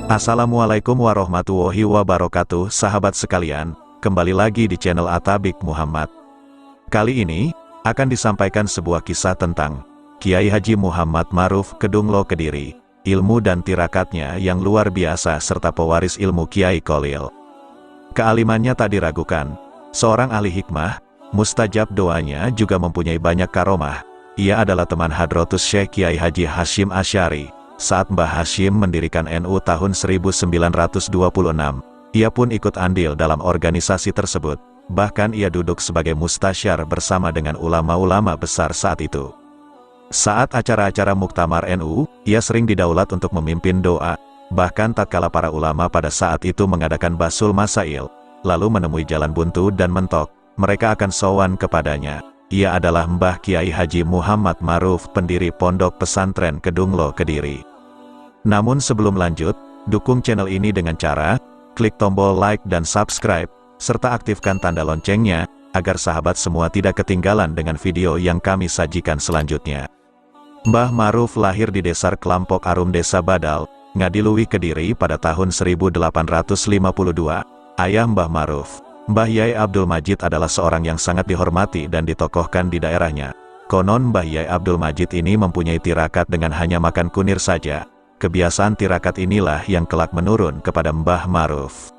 Assalamualaikum warahmatullahi wabarakatuh, sahabat sekalian, kembali lagi di channel Atabik Muhammad. Kali ini, akan disampaikan sebuah kisah tentang Kiai Haji Muhammad Ma'ruf Kedunglo Kediri, ilmu dan tirakatnya yang luar biasa serta pewaris ilmu Kiai Kholil. Kealimannya tak diragukan, seorang ahli hikmah, mustajab doanya juga mempunyai banyak karomah. Ia adalah teman Hadratus Syekh Kiai Haji Hasyim Asy'ari. Saat Mbah Hasyim mendirikan NU tahun 1926, ia pun ikut andil dalam organisasi tersebut. Bahkan ia duduk sebagai mustasyar bersama dengan ulama-ulama besar saat itu. Saat acara-acara muktamar NU, ia sering didaulat untuk memimpin doa. Bahkan tatkala para ulama pada saat itu mengadakan basul masail, lalu menemui jalan buntu dan mentok, mereka akan sowan kepadanya. Ia adalah Mbah Kiai Haji Muhammad Ma'ruf, pendiri Pondok Pesantren Kedunglo Kediri. Namun sebelum lanjut, dukung channel ini dengan cara klik tombol like dan subscribe, serta aktifkan tanda loncengnya, agar sahabat semua tidak ketinggalan dengan video yang kami sajikan selanjutnya. Mbah Ma'ruf lahir di Desa Kelampok Arum, Desa Badal, Ngadiluih, Kediri pada tahun 1852. Ayah Mbah Ma'ruf, Mbah Yai Abdul Majid, adalah seorang yang sangat dihormati dan ditokohkan di daerahnya. Konon Mbah Yai Abdul Majid ini mempunyai tirakat dengan hanya makan kunir saja. Kebiasaan tirakat inilah yang kelak menurun kepada Mbah Ma'ruf.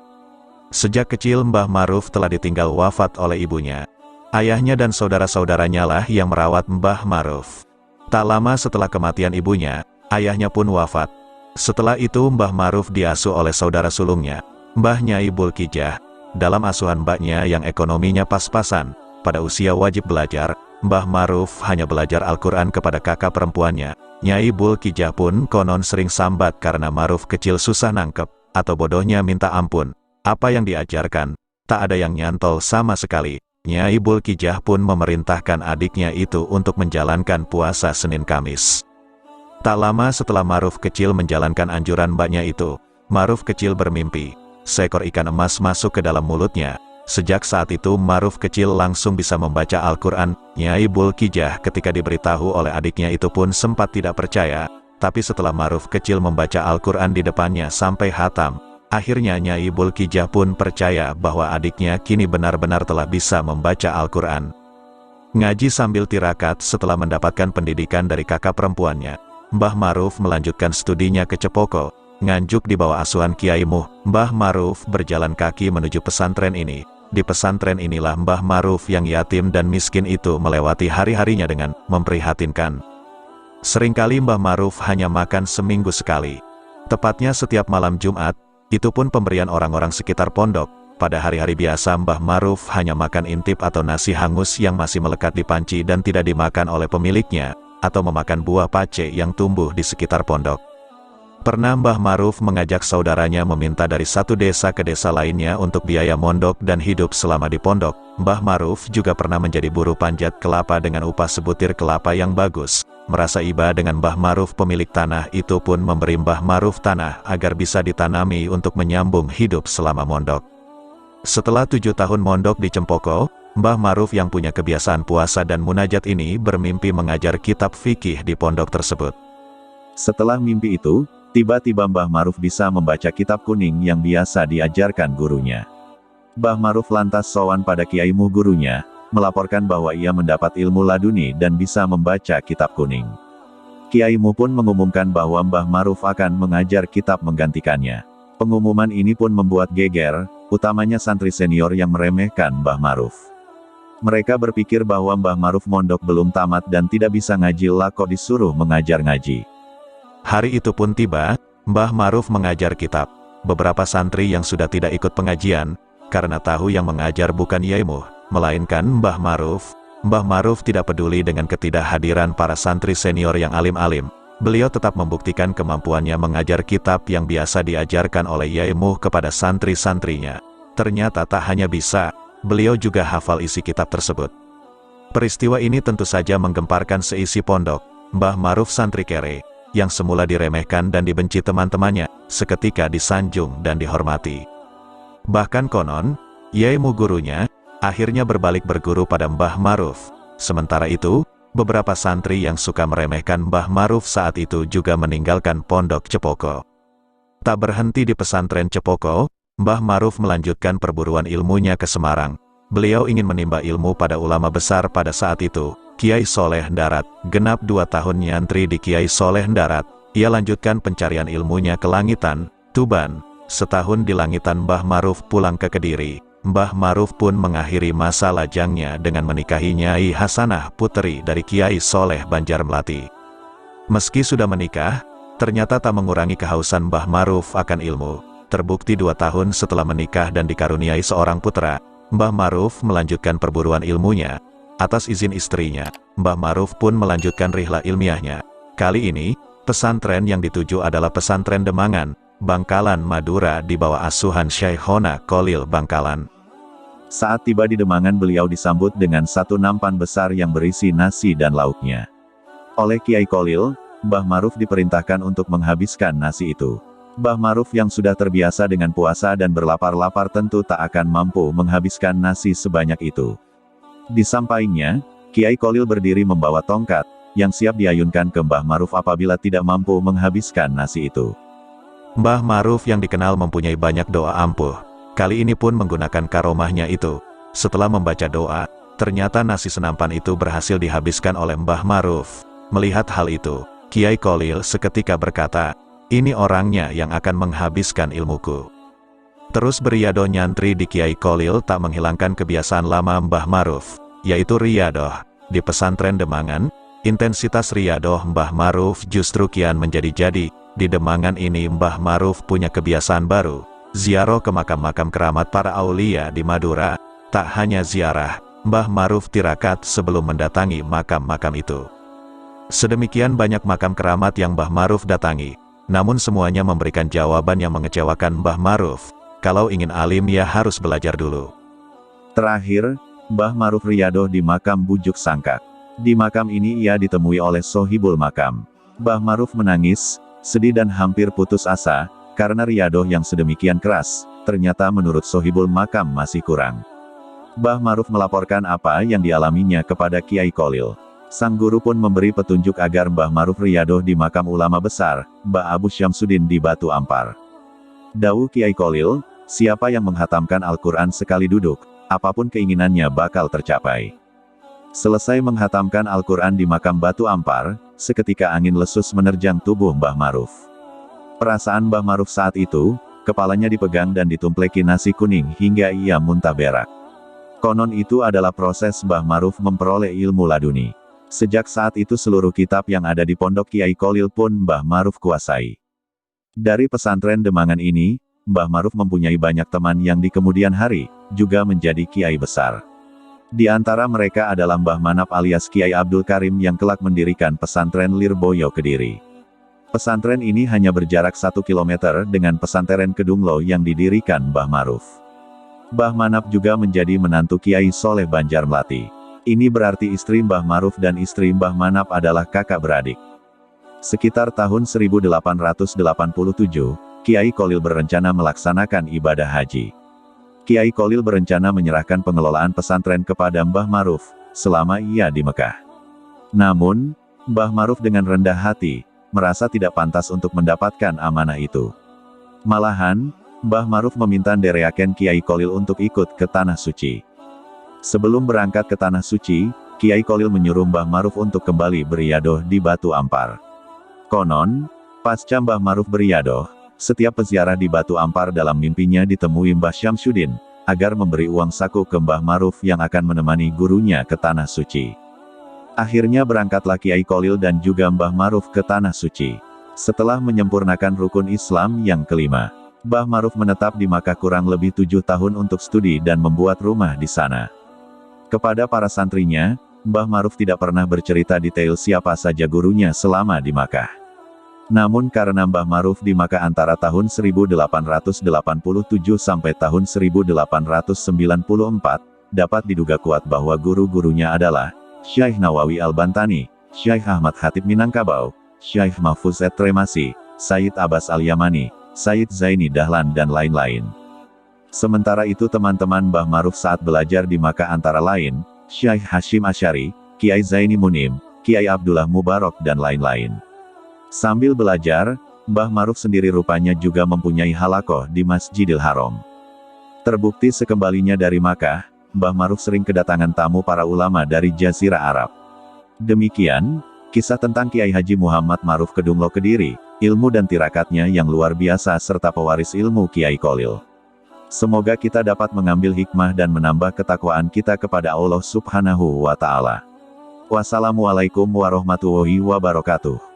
Sejak kecil Mbah Ma'ruf telah ditinggal wafat oleh ibunya. Ayahnya dan saudara-saudaranya lah yang merawat Mbah Ma'ruf. Tak lama setelah kematian ibunya, ayahnya pun wafat. Setelah itu Mbah Ma'ruf diasuh oleh saudara sulungnya, Mbah Nyai Bulkijah. Dalam asuhan mbaknya yang ekonominya pas-pasan, pada usia wajib belajar, Mbah Ma'ruf hanya belajar Al-Quran kepada kakak perempuannya. Nyai Bulkijah pun konon sering sambat karena Ma'ruf kecil susah nangkep, atau bodohnya minta ampun. Apa yang diajarkan, tak ada yang nyantol sama sekali. Nyai Bulkijah pun memerintahkan adiknya itu untuk menjalankan puasa Senin Kamis. Tak lama setelah Ma'ruf kecil menjalankan anjuran mbaknya itu, Ma'ruf kecil bermimpi seekor ikan emas masuk ke dalam mulutnya. Sejak saat itu Ma'ruf kecil langsung bisa membaca Al-Quran. Nyai Bulkijah ketika diberitahu oleh adiknya itu pun sempat tidak percaya. Tapi setelah Ma'ruf kecil membaca Al-Quran di depannya sampai hatam, akhirnya Nyai Bulkijah pun percaya bahwa adiknya kini benar-benar telah bisa membaca Al-Quran. Ngaji sambil tirakat. Setelah mendapatkan pendidikan dari kakak perempuannya, Mbah Ma'ruf melanjutkan studinya ke Cepoko, Nganjuk di bawah asuhan Kiai Muh. Mbah Ma'ruf berjalan kaki menuju pesantren ini. Di pesantren inilah Mbah Ma'ruf yang yatim dan miskin itu melewati hari-harinya dengan memprihatinkan. Seringkali Mbah Ma'ruf hanya makan seminggu sekali. Tepatnya setiap malam Jumat, itu pun pemberian orang-orang sekitar pondok. Pada hari-hari biasa Mbah Ma'ruf hanya makan intip atau nasi hangus yang masih melekat di panci dan tidak dimakan oleh pemiliknya, atau memakan buah pace yang tumbuh di sekitar pondok. Pernah Mbah Ma'ruf mengajak saudaranya meminta dari satu desa ke desa lainnya untuk biaya mondok dan hidup selama di pondok. Mbah Ma'ruf juga pernah menjadi buruh panjat kelapa dengan upah sebutir kelapa yang bagus. Merasa iba dengan Mbah Ma'ruf, pemilik tanah itu pun memberi Mbah Ma'ruf tanah agar bisa ditanami untuk menyambung hidup selama mondok. Setelah 7 tahun mondok di Cempoko, Mbah Ma'ruf yang punya kebiasaan puasa dan munajat ini bermimpi mengajar kitab fikih di pondok tersebut. Setelah mimpi itu, tiba-tiba Mbah Ma'ruf bisa membaca kitab kuning yang biasa diajarkan gurunya. Mbah Ma'ruf lantas sowan pada Kiai Muh gurunya, melaporkan bahwa ia mendapat ilmu laduni dan bisa membaca kitab kuning. Kiai Muh pun mengumumkan bahwa Mbah Ma'ruf akan mengajar kitab menggantikannya. Pengumuman ini pun membuat geger, utamanya santri senior yang meremehkan Mbah Ma'ruf. Mereka berpikir bahwa Mbah Ma'ruf mondok belum tamat dan tidak bisa ngaji, lah kok disuruh mengajar ngaji. Hari itu pun tiba, Mbah Ma'ruf mengajar kitab. Beberapa santri yang sudah tidak ikut pengajian, karena tahu yang mengajar bukan Yai Muh, melainkan Mbah Ma'ruf. Mbah Ma'ruf tidak peduli dengan ketidakhadiran para santri senior yang alim-alim. Beliau tetap membuktikan kemampuannya mengajar kitab yang biasa diajarkan oleh Yai Muh kepada santri-santrinya. Ternyata tak hanya bisa, beliau juga hafal isi kitab tersebut. Peristiwa ini tentu saja menggemparkan seisi pondok. Mbah Ma'ruf santri kere, yang semula diremehkan dan dibenci teman-temannya, seketika disanjung dan dihormati. Bahkan konon, Yai Muh gurunya, akhirnya berbalik berguru pada Mbah Ma'ruf. Sementara itu, beberapa santri yang suka meremehkan Mbah Ma'ruf saat itu juga meninggalkan pondok Cepoko. Tak berhenti di pesantren Cepoko, Mbah Maruf melanjutkan perburuan ilmunya ke Semarang. Beliau ingin menimba ilmu pada ulama besar pada saat itu, Kiai Soleh Darat. Genap 2 tahun nyantri di Kiai Soleh Darat, ia lanjutkan pencarian ilmunya ke Langitan, Tuban. Setahun di Langitan Mbah Maruf pulang ke Kediri. Mbah Maruf pun mengakhiri masa lajangnya dengan menikahi Nyai Hasanah, puteri dari Kiai Soleh Banjarmelati. Meski sudah menikah, ternyata tak mengurangi kehausan Mbah Maruf akan ilmu. Terbukti 2 tahun setelah menikah dan dikaruniai seorang putra, Mbah Maruf melanjutkan perburuan ilmunya. Atas izin istrinya, Mbah Maruf pun melanjutkan rihlah ilmiahnya. Kali ini, pesantren yang dituju adalah pesantren Demangan, Bangkalan, Madura di bawah asuhan Syekhona Kholil Bangkalan. Saat tiba di Demangan, beliau disambut dengan satu nampan besar yang berisi nasi dan lauknya. Oleh Kiai Kholil, Mbah Maruf diperintahkan untuk menghabiskan nasi itu. Mbah Maruf yang sudah terbiasa dengan puasa dan berlapar-lapar tentu tak akan mampu menghabiskan nasi sebanyak itu. Disampainya, Kiai Kholil berdiri membawa tongkat, yang siap diayunkan ke Mbah Maruf apabila tidak mampu menghabiskan nasi itu. Mbah Maruf yang dikenal mempunyai banyak doa ampuh, kali ini pun menggunakan karomahnya itu. Setelah membaca doa, ternyata nasi senampan itu berhasil dihabiskan oleh Mbah Maruf. Melihat hal itu, Kiai Kholil seketika berkata, "Ini orangnya yang akan menghabiskan ilmuku." Terus beriadoh nyantri di Kiai Kholil tak menghilangkan kebiasaan lama Mbah Maruf, yaitu riadoh. Di pesantren Demangan, intensitas riadoh Mbah Maruf justru kian menjadi-jadi. Di Demangan ini Mbah Maruf punya kebiasaan baru, ziarah ke makam-makam keramat para aulia di Madura. Tak hanya ziarah, Mbah Maruf tirakat sebelum mendatangi makam-makam itu. Sedemikian banyak makam keramat yang Mbah Maruf datangi, namun semuanya memberikan jawaban yang mengecewakan Mbah Maruf. Kalau ingin alim ya harus belajar dulu. Terakhir, Mbah Maruf riadoh di makam Bujuk Sangkak. Di makam ini ia ditemui oleh sohibul makam. Mbah Maruf menangis, sedih dan hampir putus asa, karena riadoh yang sedemikian keras, ternyata menurut sohibul makam masih kurang. Mbah Maruf melaporkan apa yang dialaminya kepada Kiai Kholil. Sang guru pun memberi petunjuk agar Mbah Maruf riadoh di makam ulama besar, Mbah Abu Syamsuddin di Batu Ampar. Dawuh Kiai Kholil, siapa yang menghatamkan Al-Quran sekali duduk, apapun keinginannya bakal tercapai. Selesai menghatamkan Al-Quran di makam Batu Ampar, seketika angin lesus menerjang tubuh Mbah Maruf. Perasaan Mbah Maruf saat itu, kepalanya dipegang dan ditumpleki nasi kuning hingga ia muntah berak. Konon itu adalah proses Mbah Maruf memperoleh ilmu laduni. Sejak saat itu seluruh kitab yang ada di pondok Kiai Kholil pun Mbah Maruf kuasai. Dari pesantren Demangan ini, Mbah Maruf mempunyai banyak teman yang di kemudian hari, juga menjadi kiai besar. Di antara mereka adalah Mbah Manap alias Kiai Abdul Karim yang kelak mendirikan pesantren Lirboyo Kediri. Pesantren ini hanya berjarak 1 km dengan pesantren Kedunglo yang didirikan Mbah Maruf. Mbah Manap juga menjadi menantu Kiai Soleh Banjarmelati. Ini berarti istri Mbah Maruf dan istri Mbah Manap adalah kakak beradik. Sekitar tahun 1887, Kiai Kholil berencana melaksanakan ibadah haji. Kiai Kholil berencana menyerahkan pengelolaan pesantren kepada Mbah Maruf, selama ia di Mekah. Namun, Mbah Maruf dengan rendah hati, merasa tidak pantas untuk mendapatkan amanah itu. Malahan, Mbah Maruf meminta ndereaken Kiai Kholil untuk ikut ke Tanah Suci. Sebelum berangkat ke Tanah Suci, Kiai Kholil menyuruh Mbah Maruf untuk kembali beriadoh di Batu Ampar. Konon, pasca Mbah Maruf beriadoh, setiap peziarah di Batu Ampar dalam mimpinya ditemui Mbah Syamsuddin, agar memberi uang saku ke Mbah Maruf yang akan menemani gurunya ke Tanah Suci. Akhirnya berangkatlah Kiai Kholil dan juga Mbah Maruf ke Tanah Suci. Setelah menyempurnakan rukun Islam yang kelima, Mbah Maruf menetap di Makkah kurang lebih 7 tahun untuk studi dan membuat rumah di sana. Kepada para santrinya, Mbah Maruf tidak pernah bercerita detail siapa saja gurunya selama di Makkah. Namun karena Mbah Maruf di Makkah antara tahun 1887 sampai tahun 1894, dapat diduga kuat bahwa guru-gurunya adalah Syekh Nawawi Al-Bantani, Syekh Ahmad Khatib Minangkabau, Syekh Mahfuz Tremasi, Sayyid Abbas Al-Yamani, Sayyid Zaini Dahlan dan lain-lain. Sementara itu teman-teman Mbah Maruf saat belajar di Makkah antara lain, Syekh Hashim Asy'ari, Kiai Zaini Munim, Kiai Abdullah Mubarak dan lain-lain. Sambil belajar, Mbah Maruf sendiri rupanya juga mempunyai halakoh di Masjidil Haram. Terbukti sekembalinya dari Makkah, Mbah Maruf sering kedatangan tamu para ulama dari Jazirah Arab. Demikian, kisah tentang Kiai Haji Muhammad Maruf Kedunglo Kediri, ilmu dan tirakatnya yang luar biasa serta pewaris ilmu Kiai Kolil. Semoga kita dapat mengambil hikmah dan menambah ketakwaan kita kepada Allah Subhanahu wa Ta'ala. Wassalamualaikum warahmatullahi wabarakatuh.